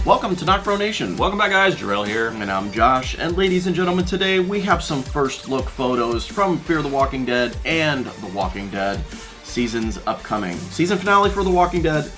Welcome to NocBro Nation. Welcome back, guys. Jarrell here. And I'm Josh. And ladies and gentlemen, today we have some first look photos from Fear the Walking Dead and The Walking Dead seasons upcoming. Season finale for The Walking Dead,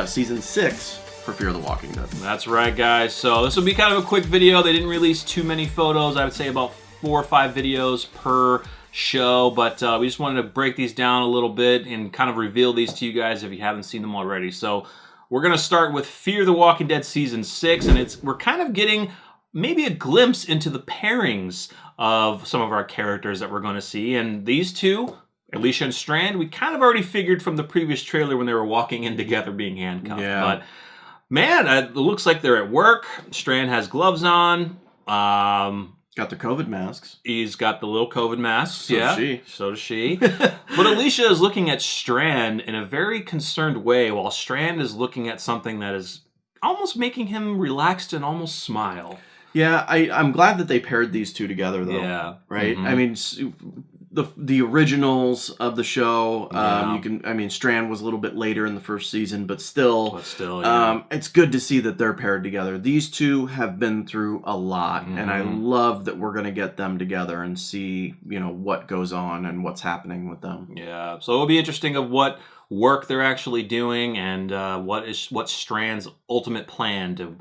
season 6 for Fear the Walking Dead. That's right, guys. So this will be kind of a quick video. They didn't release too many photos. I would say about 4 or 5 videos per show, but we just wanted to break these down a little bit and kind of reveal these to you guys if you haven't seen them already. So we're going to start with Fear the Walking Dead Season 6, and we're kind of getting maybe a glimpse into the pairings of some of our characters that we're going to see. And these two, Alicia and Strand, we kind of already figured from the previous trailer when they were walking in together being handcuffed. Yeah. But man, it looks like they're at work. Strand has gloves on. Got the COVID masks. He's got the little COVID masks. So yeah, does she. So does she. But Alicia is looking at Strand in a very concerned way, while Strand is looking at something that is almost making him relaxed and almost smile. Yeah, I'm glad that they paired these two together, though. Yeah. Right? Mm-hmm. I mean, the originals of the show, Yeah. Strand was a little bit later in the first season, but still, Yeah. it's good to see that they're paired together. These two have been through a lot, and I love that we're going to get them together and see, what goes on and what's happening with them. Yeah, so it'll be interesting of what work they're actually doing and what Strand's ultimate plan to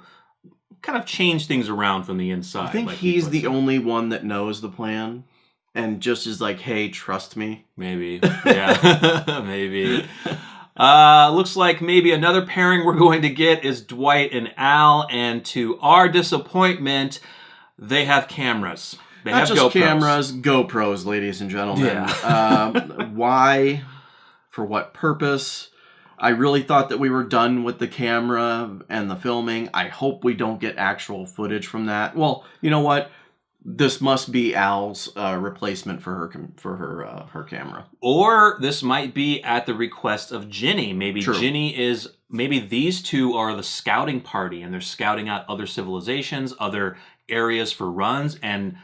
kind of change things around from the inside. I think he's the only one that knows the plan. And just is like, hey, trust me. Maybe. Yeah. Maybe. Looks like maybe another pairing we're going to get is Dwight and Al. And to our disappointment, they have cameras. They Not have just GoPros. cameras, GoPros, ladies and gentlemen. Yeah. Why? For what purpose? I really thought that we were done with the camera and the filming. I hope we don't get actual footage from that. Well, you know what? This must be Al's replacement for her camera. Or this might be at the request of Ginny. Maybe True. Maybe these two are the scouting party and they're scouting out other civilizations, other areas for runs, and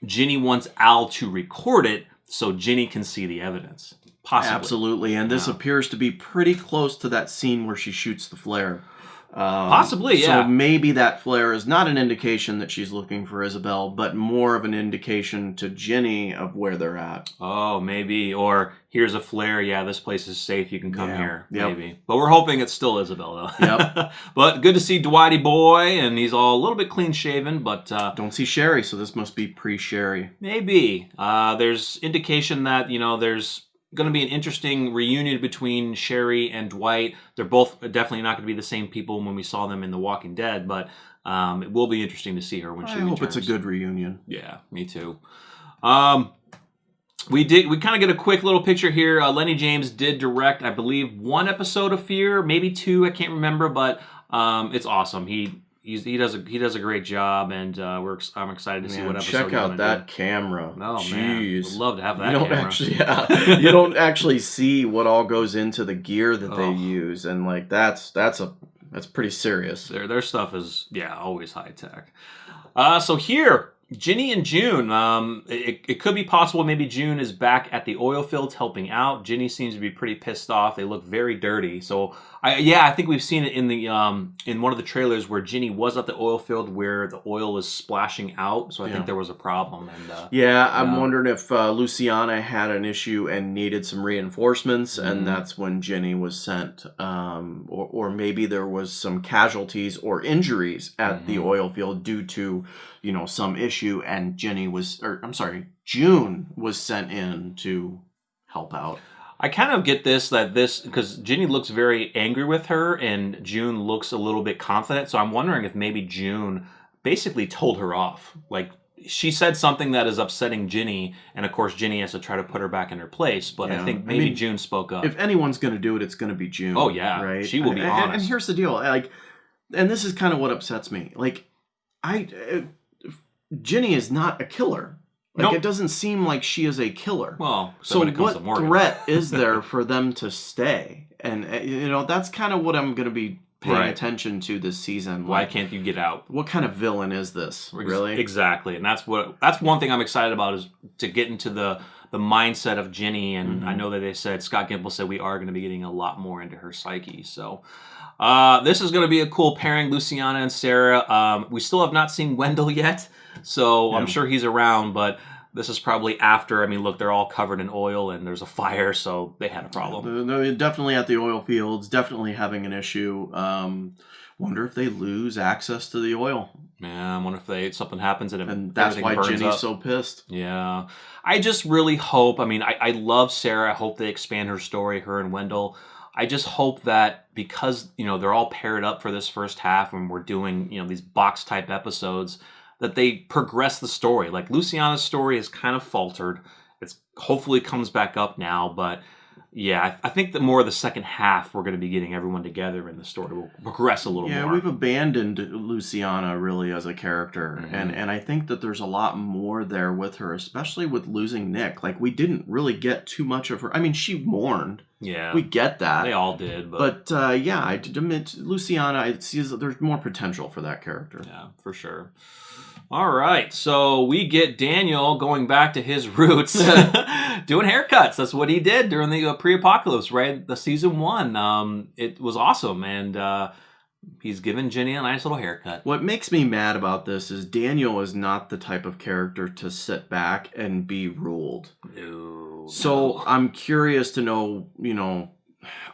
Ginny wants Al to record it so Ginny can see the evidence. Possibly. Absolutely, and this appears to be pretty close to that scene where she shoots the flare. Possibly, yeah. So maybe that flare is not an indication that she's looking for Isabel, but more of an indication to Ginny of where they're at. Oh, maybe. Or here's a flare. Yeah, this place is safe. You can come here. Yep. Maybe. But we're hoping it's still Isabel, though. Yep. But good to see Dwighty boy, and he's all a little bit clean shaven, but Don't see Sherry, so this must be pre-Sherry. maybe. There's indication that, there's going to be an interesting reunion between Sherry and Dwight. They're both definitely not going to be the same people when we saw them in The Walking Dead, but it will be interesting to see her when she returns. I hope it's a good reunion. Yeah, me too. We kind of get a quick little picture here. Lenny James did direct, I believe, 1 episode of Fear, maybe 2, I can't remember, but it's awesome. He does a great job, and I'm excited to see what episode. Check out that camera. Oh Jeez. man, would love to have that You don't camera. you don't actually see what all goes into the gear that they use, and like that's pretty serious. Their stuff is always high tech. So here, Ginny and June. It could be possible maybe June is back at the oil fields helping out. Ginny seems to be pretty pissed off. They look very dirty. So I think we've seen it in the in one of the trailers where Ginny was at the oil field where the oil was splashing out. So I think there was a problem. And I'm wondering if Luciana had an issue and needed some reinforcements, and that's when Ginny was sent. Or maybe there was some casualties or injuries at the oil field due to some issue, and June was sent in to help out. I kind of get because Ginny looks very angry with her and June looks a little bit confident. So I'm wondering if maybe June basically told her off. Like she said something that is upsetting Ginny, and of course Ginny has to try to put her back in her place. But I think maybe June spoke up. If anyone's going to do it, it's going to be June. Oh yeah, right? She will be honest. And here's the deal, and this is kind of what upsets me. Ginny is not a killer. It doesn't seem like she is a killer. Well, so when it comes to what Morgan. threat is there for them to stay? And that's kind of what I'm going to be paying attention to this season. Why can't you get out? What kind of villain is this? Really? Exactly. And that's one thing I'm excited about is to get into the the mindset of Ginny, and I know that they said, Scott Gimple said we are going to be getting a lot more into her psyche. So this is going to be a cool pairing, Luciana and Sarah. We still have not seen Wendell yet, so I'm sure he's around, but this is probably after. I mean, look, they're all covered in oil and there's a fire, so they had a problem. They're definitely at the oil fields, definitely having an issue. Wonder if they lose access to the oil. Yeah, I wonder if something happens and that's why Ginny's so pissed. Yeah. I just really hope, I mean, I love Sarah. I hope they expand her story, her and Wendell. I just hope that because, they're all paired up for this first half and we're doing, these box type episodes, that they progress the story. Like Luciana's story has kind of faltered. It's hopefully comes back up now, but yeah, I think that more of the second half we're going to be getting everyone together and the story will progress a little more. Yeah, we've abandoned Luciana really as a character, and I think that there's a lot more there with her, especially with losing Nick. Like, we didn't really get too much of her. I mean, she mourned. Yeah. We get that. They all did. But yeah, I admit, Luciana, I see there's more potential for that character. Yeah, for sure. All right, so we get Daniel going back to his roots, doing haircuts. That's what he did during the pre-apocalypse, right? The season 1. It was awesome, and he's giving Ginny a nice little haircut. What makes me mad about this is Daniel is not the type of character to sit back and be ruled. No. So I'm curious to know,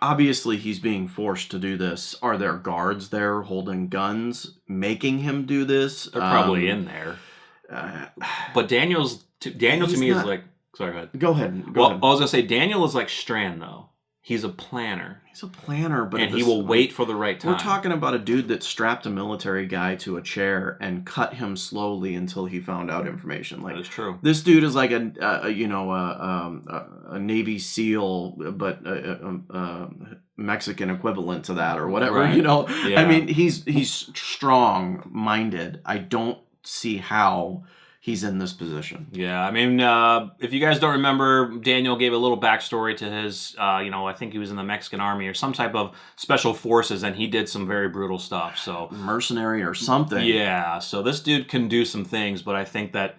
obviously he's being forced to do this. Are there guards there holding guns, making him do this? They're probably in there. But Daniel to me is like... Sorry, go ahead. Go ahead. I was going to say, Daniel is like Strand, though. He's a planner. He's a planner, but... And he will wait for the right time. We're talking about a dude that strapped a military guy to a chair and cut him slowly until he found out information. Like, that is true. This dude is like a Navy SEAL, but Mexican equivalent to that or whatever. Right. Yeah. I mean, he's strong-minded. I don't see how he's in this position. Yeah, I mean, if you guys don't remember, Daniel gave a little backstory to his, I think he was in the Mexican army or some type of special forces, and he did some very brutal stuff. So mercenary or something. Yeah, so this dude can do some things, but I think that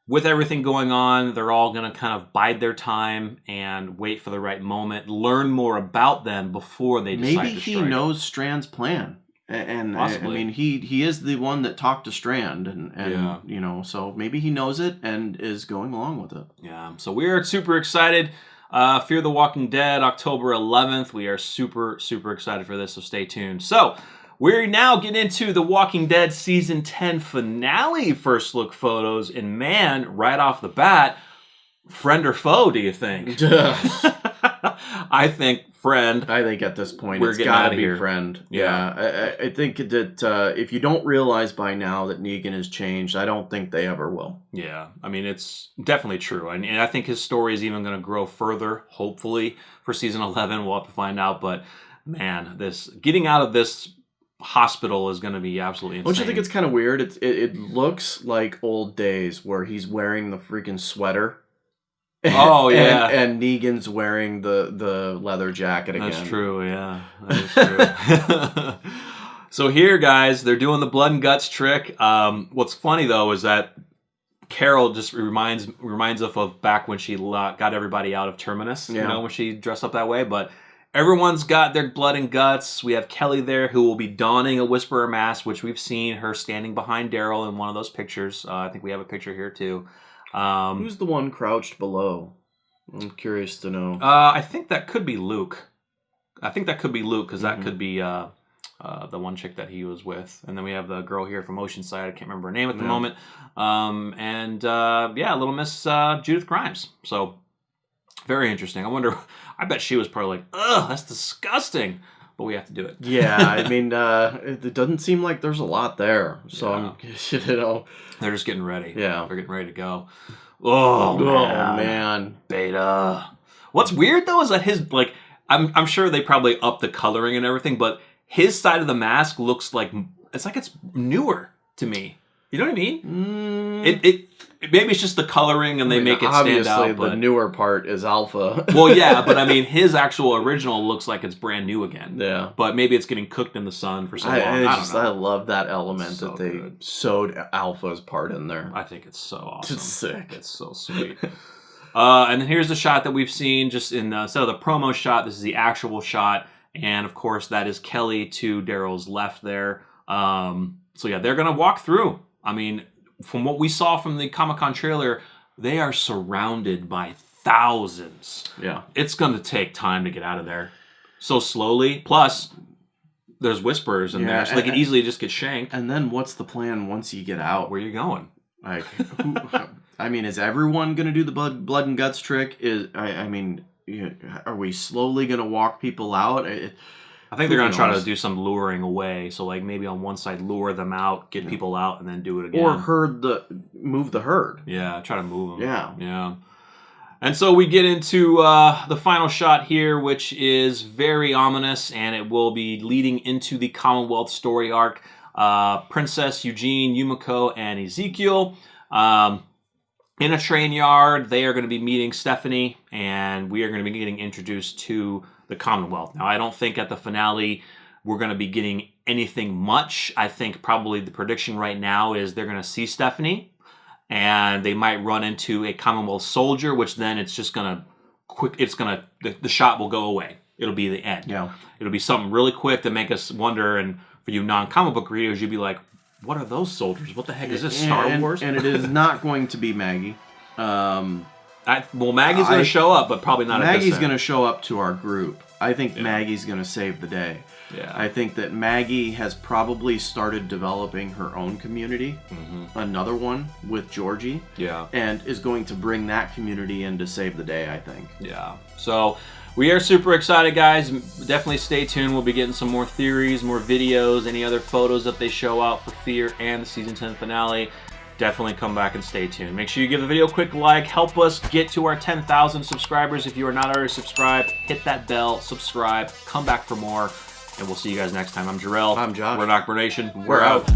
with everything going on, they're all going to kind of bide their time and wait for the right moment, learn more about them before they decide to strike. Maybe he knows Strand's plan. And possibly. I mean, he is the one that talked to Strand, and so maybe he knows it and is going along with it. Yeah, so we're super excited. Fear the Walking Dead, October 11th. We are super, super excited for this, so stay tuned. So we're now getting into the Walking Dead Season 10 finale first look photos, and man, right off the bat, friend or foe, do you think? I think friend. I think at this point we're it's got to be here. friend. Yeah. I think that if you don't realize by now that Negan has changed, I don't think they ever will. Yeah, I mean, it's definitely true. And I think his story is even going to grow further, hopefully, for Season 11. We'll have to find out. But, man, getting out of this hospital is going to be absolutely insane. Don't you think it's kind of weird? It looks like old days where he's wearing the freaking sweater. Oh, yeah. and Negan's wearing the leather jacket again. That's true, yeah. That is true. So here, guys, they're doing the blood and guts trick. What's funny, though, is that Carol just reminds us of back when she got everybody out of Terminus, when she dressed up that way. But everyone's got their blood and guts. We have Kelly there, who will be donning a Whisperer mask, which we've seen her standing behind Daryl in one of those pictures. I think we have a picture here, too. Who's the one crouched below? I'm curious to know. I think that could be Luke. Because that could be the one chick that he was with. And then we have the girl here from Oceanside. I can't remember her name at the moment. Little Miss Judith Grimes. So, very interesting. I bet she was probably like, ugh, that's disgusting. But we have to do it. Yeah, I mean, it doesn't seem like there's a lot there. So, They're just getting ready. Yeah. They're getting ready to go. Oh, man. Beta. What's weird, though, is that his, like, I'm sure they probably upped the coloring and everything, but his side of the mask looks like, it's newer to me. You know what I mean? Maybe it's just the coloring and they make it stand out. Obviously, the newer part is Alpha. Well, yeah, but I mean, his actual original looks like it's brand new again. Yeah. But maybe it's getting cooked in the sun for so long. I love that element so that they sewed Alpha's part in there. I think it's so awesome. It's sick. It's so sweet. And then here's the shot that we've seen just instead of the promo shot, this is the actual shot. And of course, that is Kelly to Daryl's left there. So yeah, they're going to walk through. I mean, from what we saw from the Comic-Con trailer, they are surrounded by thousands. Yeah. It's going to take time to get out of there so slowly. Plus, there's whispers in there, so they could easily just get shanked. And then what's the plan once you get out? Where are you going? Like, I mean, is everyone going to do the blood and guts trick? I mean, are we slowly going to walk people out? I think they're going to try to do some luring away. So, like, maybe on one side, lure them out, get people out, and then do it again. Or move the herd. Yeah, try to move them. Yeah. Yeah. And so we get into the final shot here, which is very ominous, and it will be leading into the Commonwealth story arc. Princess Eugene, Yumiko, and Ezekiel. In a train yard, they are going to be meeting Stephanie, and we are going to be getting introduced to the Commonwealth. Now, I don't think at the finale we're going to be getting anything much. I think probably the prediction right now is they're going to see Stephanie, and they might run into a Commonwealth soldier, which then it's just going to the shot will go away. It'll be the end. Yeah. It'll be something really quick to make us wonder, and for you non-comic book readers, you'd be like, what are those soldiers? What the heck is this, Star Wars? And it is not going to be Maggie. Maggie's going to show up, but probably not Maggie's going to show up to our group. I think Maggie's going to save the day. Yeah. I think that Maggie has probably started developing her own community, another one with Georgie, and is going to bring that community in to save the day, I think. Yeah. So we are super excited, guys. Definitely stay tuned. We'll be getting some more theories, more videos, any other photos that they show out for Fear and the Season 10 finale. Definitely come back and stay tuned. Make sure you give the video a quick like. Help us get to our 10,000 subscribers. If you are not already subscribed, hit that bell, subscribe, come back for more, and we'll see you guys next time. I'm Jarrell. I'm Josh. We're NocBro Nation. We're out.